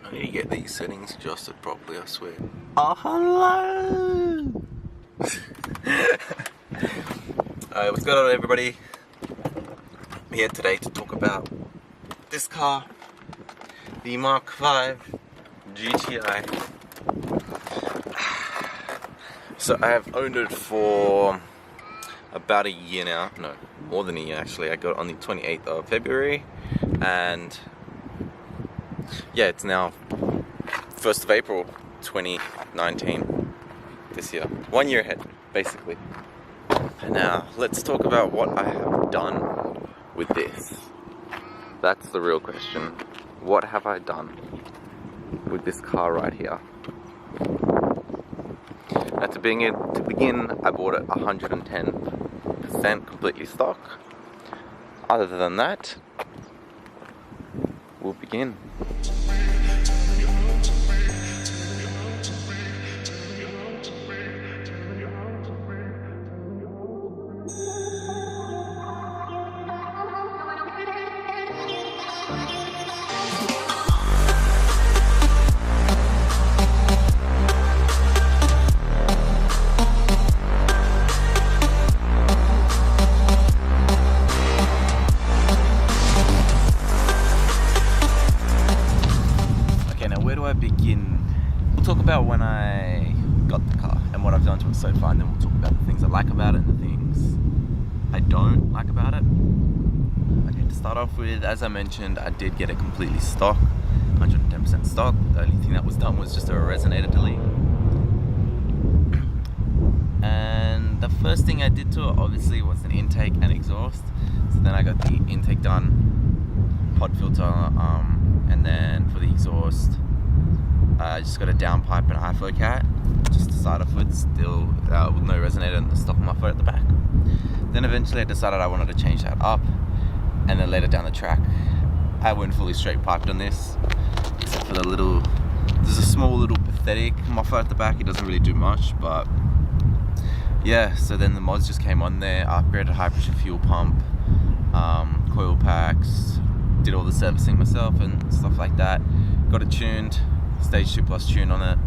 I need to get these settings adjusted properly, I swear. Oh, hello! What's going on, everybody? I'm here today to talk about this car, the Mark 5 GTI. So I have owned it for about a year now. No, more than a year actually. I got it on the 28th of February, and yeah, it's now 1st of April 2019, this year. 1 year ahead, basically. Now, let's talk about what I have done with this. That's the real question. What have I done with this car right here? Now, to begin, I bought it 110% completely stock. Other than that, we'll begin. We'll talk about when I got the car and what I've done to it so far, and then we'll talk about the things I like about it and the things I don't like about it. Okay, to start off with, as I mentioned, I did get it completely stock, 110% stock. The only thing that was done was just a resonator delete. And the first thing I did to it, obviously, was an intake and exhaust. So then I got the intake done, pod filter, and then for the exhaust, I just got a downpipe and a high flow cat, just to start off with, still with no resonator and the stock muffler at the back. Then eventually I decided I wanted to change that up, and then later down the track, I went fully straight piped on this, except for there's a small little pathetic muffler at the back. It doesn't really do much, but yeah, so then the mods just came on there, upgraded high pressure fuel pump, coil packs, did all the servicing myself and stuff like that, got it tuned. Stage 2 plus tune on it.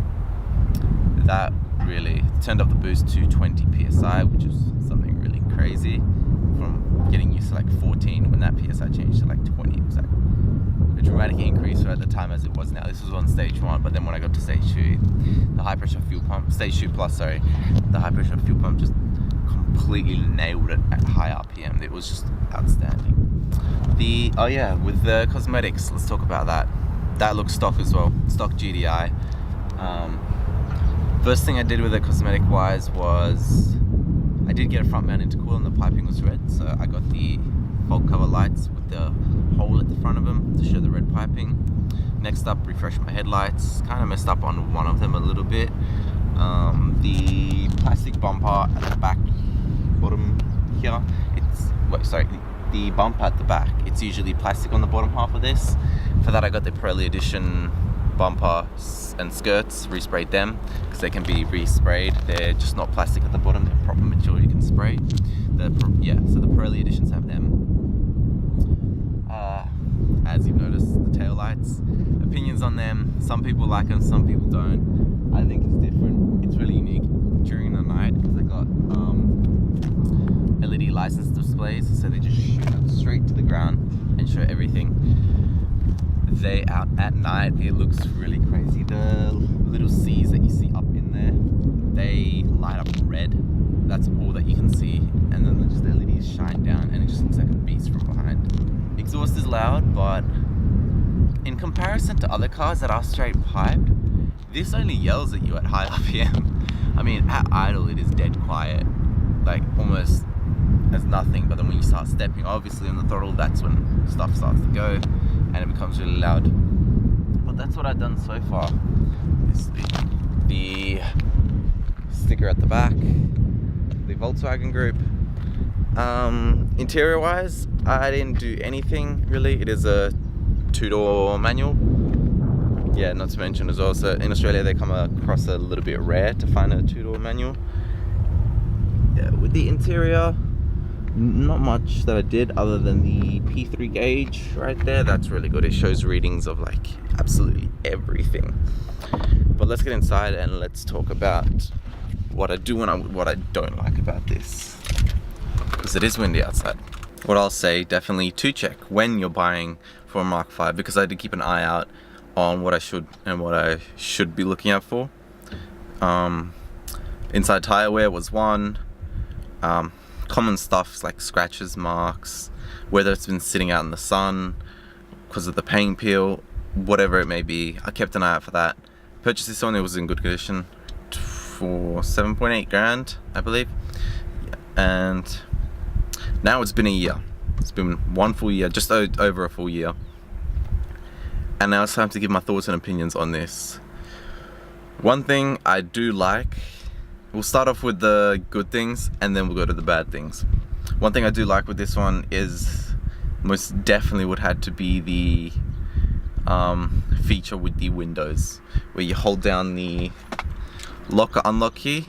That really turned up the boost to 20 psi, which is something really crazy. From getting used to like 14, when that psi changed to like 20, it was like a dramatic increase at the time as it was now. This was on stage 1, but then when I got to stage 2, the high pressure fuel pump, stage 2 plus, sorry, the high pressure fuel pump just completely nailed it at high RPM. It was just outstanding. With the cosmetics, let's talk about that. That looks stock as well, stock GTI. First thing I did with it cosmetic wise was I did get a front mount intercooler and the piping was red, so I got the fog cover lights with the hole at the front of them to show the red piping. Next up, refresh my headlights. Kind of messed up on one of them a little bit. The plastic bumper at the back bottom here, the bumper at the back, it's usually plastic on the bottom half of this. For that I got the Pirelli Edition bumper and skirts, resprayed them because they can be resprayed. They're just not plastic at the bottom, they're proper material you can spray. So the Pirelli Editions have them. As you've noticed, the tail lights, opinions on them, some people like them, some people don't. I think it's different, it's really unique during the night because they got LED license displays, so they just shoot up straight to the ground and show everything. They out at night, it looks really crazy. The little C's that you see up in there, they light up red. That's all that you can see, and then just the LEDs shine down and it just looks like a beast from behind. Exhaust is loud, but in comparison to other cars that are straight piped, this only yells at you at high RPM. I mean, at idle it is dead quiet, like almost as nothing, but then when you start stepping obviously on the throttle, that's when stuff starts to go and it becomes really loud. But that's what I've done so far. Is the sticker at the back, the Volkswagen Group. Interior wise, I didn't do anything really. It is a 2-door manual. Yeah, not to mention as well, so in Australia they come across a little bit rare to find a 2-door manual. Yeah, with the interior, not much that I did other than the P3 gauge right there. That's really good. It shows readings of like absolutely everything. But let's get inside and let's talk about what I do and what I don't like about this, because it is windy outside. What I'll say, definitely to check when you're buying for a Mark 5, because I did keep an eye out on what I should and what I should be looking out for. Inside tire wear was one. Common stuff like scratches, marks, whether it's been sitting out in the sun because of the paint peel, whatever it may be. I kept an eye out for that. Purchased this one, it was in good condition for 7.8 grand, I believe. And now it's been a year. It's been one full year, just over a full year. And now it's time to give my thoughts and opinions on this. One thing I do like, we'll start off with the good things and then we'll go to the bad things. One thing I do like with this one is most definitely would have to be the feature with the windows, where you hold down the lock or unlock key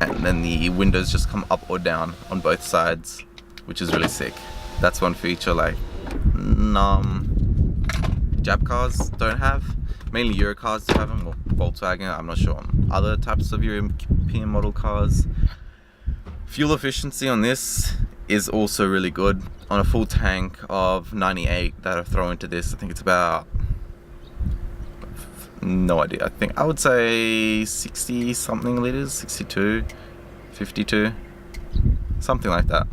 and then the windows just come up or down on both sides, which is really sick. That's one feature like Jap cars don't have. Mainly Euro cars do have them, or Volkswagen, I'm not sure on other types of European model cars. Fuel efficiency on this is also really good. On a full tank of 98 that I throw into this, I think it's about, no idea, I think I would say 60 something liters, 62, 52, something like that.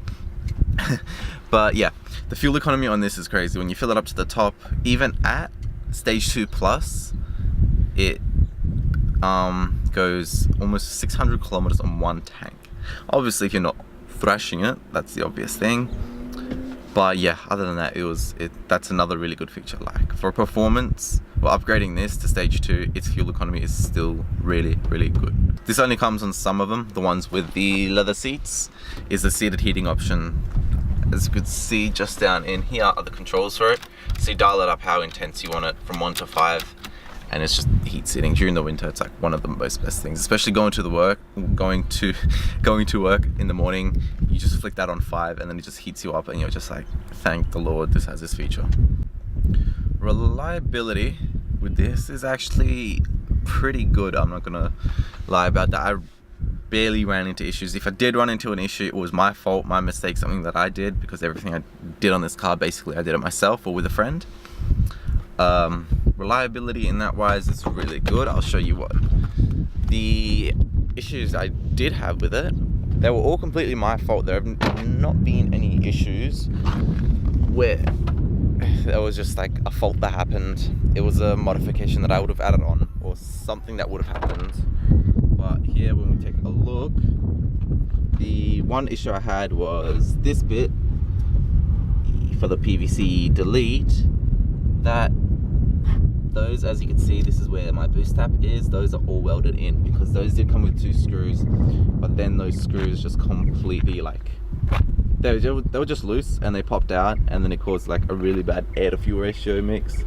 But yeah, the fuel economy on this is crazy. When you fill it up to the top, even at stage 2 plus, it goes almost 600 kilometers on one tank. Obviously if you're not thrashing it, that's the obvious thing, but yeah, other than that, that's another really good feature. Like for performance, well, upgrading this to stage 2, its fuel economy is still really good. This only comes on some of them. The ones with the leather seats is the seated heating option. As you can see just down in here are the controls for it. So you dial it up how intense you want it from 1 to 5, and it's just heat seating during the winter. It's like one of the best things, especially going to work in the morning. You just flick that on 5 and then it just heats you up and you're just like, thank the Lord this has this feature. Reliability with this is actually pretty good. I'm not gonna lie about that. I barely ran into issues. If I did run into an issue, it was my fault, my mistake, something that I did, because everything I did on this car, basically I did it myself or with a friend. Reliability in that wise is really good. I'll show you what the issues I did have with it. They were all completely my fault. There have not been any issues where there was just like a fault that happened. It was a modification that I would have added on or something that would have happened. But here, when we take a look, the one issue I had was this bit for the PVC delete. That those, as you can see, this is where my boost tap is. Those are all welded in, because those did come with 2 screws, but then those screws just completely like they were just loose and they popped out, and then it caused like a really bad air to fuel ratio mix.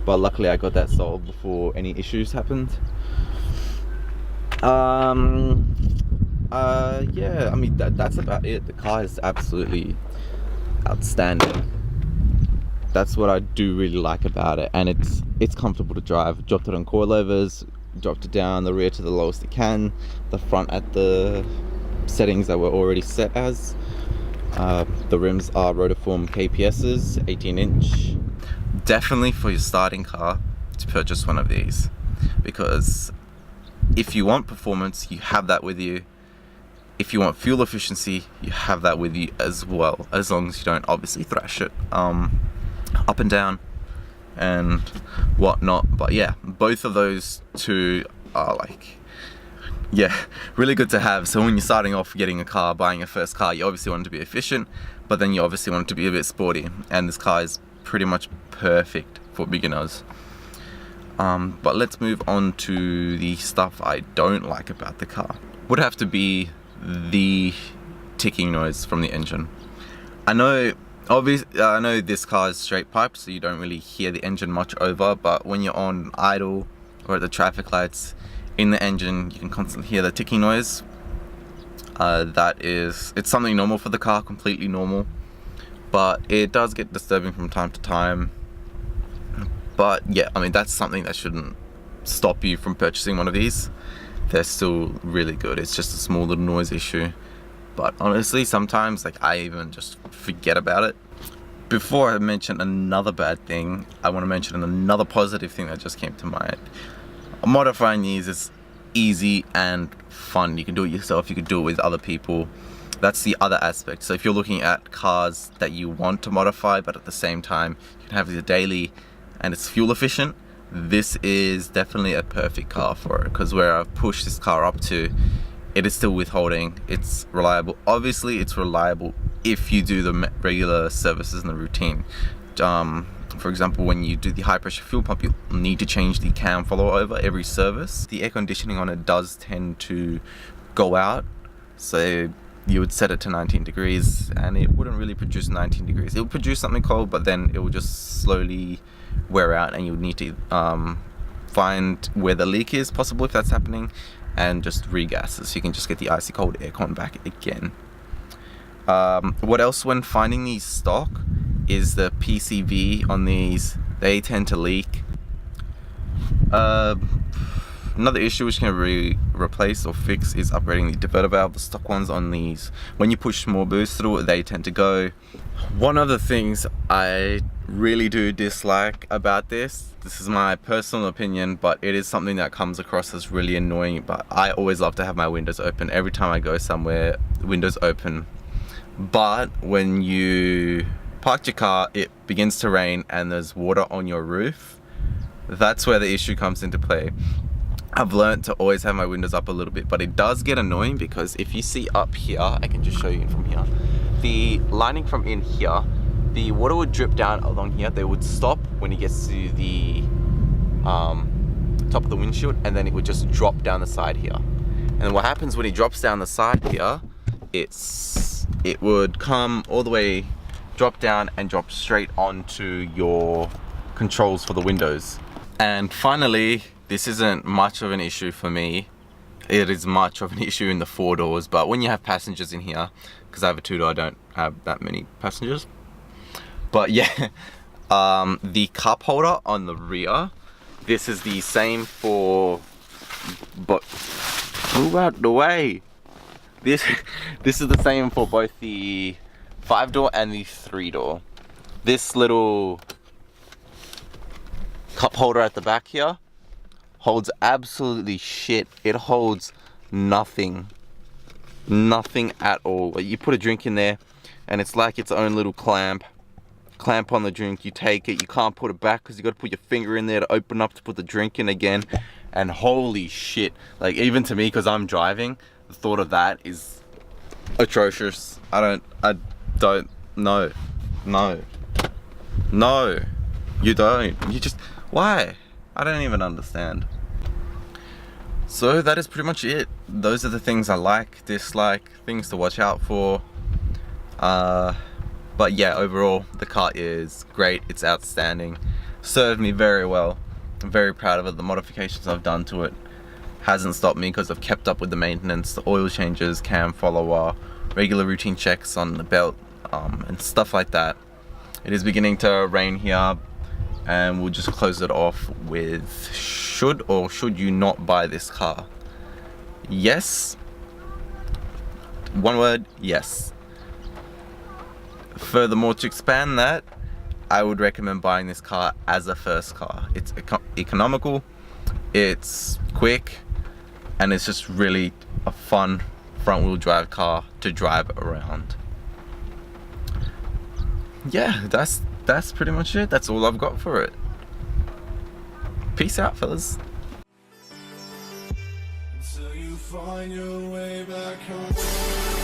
But luckily I got that solved before any issues happened. Yeah, I mean that's about it. The car is absolutely outstanding. That's what I do really like about it, and it's comfortable to drive. Dropped it on coilovers, dropped it down the rear to the lowest it can, the front at the settings that were already set as. The rims are Rotiform KPS's, 18-inch. Definitely for your starting car to purchase one of these, because if you want performance, you have that with you. If you want fuel efficiency, you have that with you as well, as long as you don't obviously thrash it up and down and whatnot. But yeah, both of those two are like, yeah, really good to have. So when you're starting off getting a car, buying your first car, you obviously want it to be efficient, but then you obviously want it to be a bit sporty, and this car is pretty much perfect for beginners. But let's move on to the stuff I don't like about the car. Would have to be the ticking noise from the engine. I know this car is straight piped, so you don't really hear the engine much over, but when you're on idle or at the traffic lights in the engine, you can constantly hear the ticking noise. It's something normal for the car, completely normal, but it does get disturbing from time to time. But yeah, I mean, that's something that shouldn't stop you from purchasing one of these. They're still really good. It's just a small little noise issue. But honestly, sometimes like I even just forget about it. Before I mention another bad thing, I want to mention another positive thing that just came to mind. Modifying these is easy and fun. You can do it yourself, you can do it with other people. That's the other aspect. So if you're looking at cars that you want to modify, but at the same time you can have your daily and it's fuel efficient, this is definitely a perfect car for it, because where I've pushed this car up to, it is still withholding, it's reliable. Obviously it's reliable if you do the regular services and the routine. For example, when you do the high pressure fuel pump, you'll need to change the cam follower over every service. The air conditioning on it does tend to go out, so you would set it to 19 degrees and it wouldn't really produce 19 degrees. It will produce something cold, but then it will just slowly wear out, and you'll need to find where the leak is, possible if that's happening, and just regas it so you can just get the icy cold aircon back again. What else when finding these stock is the PCV on these, they tend to leak. Another issue which can be replaced or fix is upgrading the diverter valve. The stock ones on these, when you push more boost through it, they tend to go. One of the things I really do dislike about this is my personal opinion, but it is something that comes across as really annoying, but I always love to have my windows open. Every time I go somewhere, windows open. But when you parked your car, it begins to rain and there's water on your roof, that's where the issue comes into play. I've learned to always have my windows up a little bit, but it does get annoying because if you see up here, I can just show you from here, the lining from in here, the water would drip down along here. They would stop when it gets to the top of the windshield, and then it would just drop down the side here. And what happens when it drops down the side here, it would come all the way, drop down and drop straight onto your controls for the windows. And finally, this isn't much of an issue for me. It is much of an issue in the 4 doors, but when you have passengers in here, because I have a 2-door, I don't have that many passengers. But yeah, the cup holder on the rear, this is the same for, but move out the way. This is the same for both the 5-door and the 3-door. This little cup holder at the back here holds absolutely shit. It holds nothing at all. Like, you put a drink in there and it's like its own little clamp on the drink. You take it, you can't put it back because you got to put your finger in there to open up to put the drink in again. And holy shit, like, even to me, because I'm driving, the thought of that is atrocious. I don't know. No, you don't. You just, why? I don't even understand. So that is pretty much it. Those are the things I like, dislike, things to watch out for. But yeah, overall the car is great. It's outstanding. Served me very well. I'm very proud of it. The modifications I've done to it hasn't stopped me because I've kept up with the maintenance, the oil changes, cam follower, regular routine checks on the belt, and stuff like that. It is beginning to rain here, and we'll just close it off with should or should you not buy this car? Yes. One word, yes. Furthermore, to expand that, I would recommend buying this car as a first car. It's economical, it's quick, and it's just really a fun front-wheel drive car to drive around. Yeah, that's pretty much it. That's all I've got for it. Peace out, fellas. Until you find your way back home.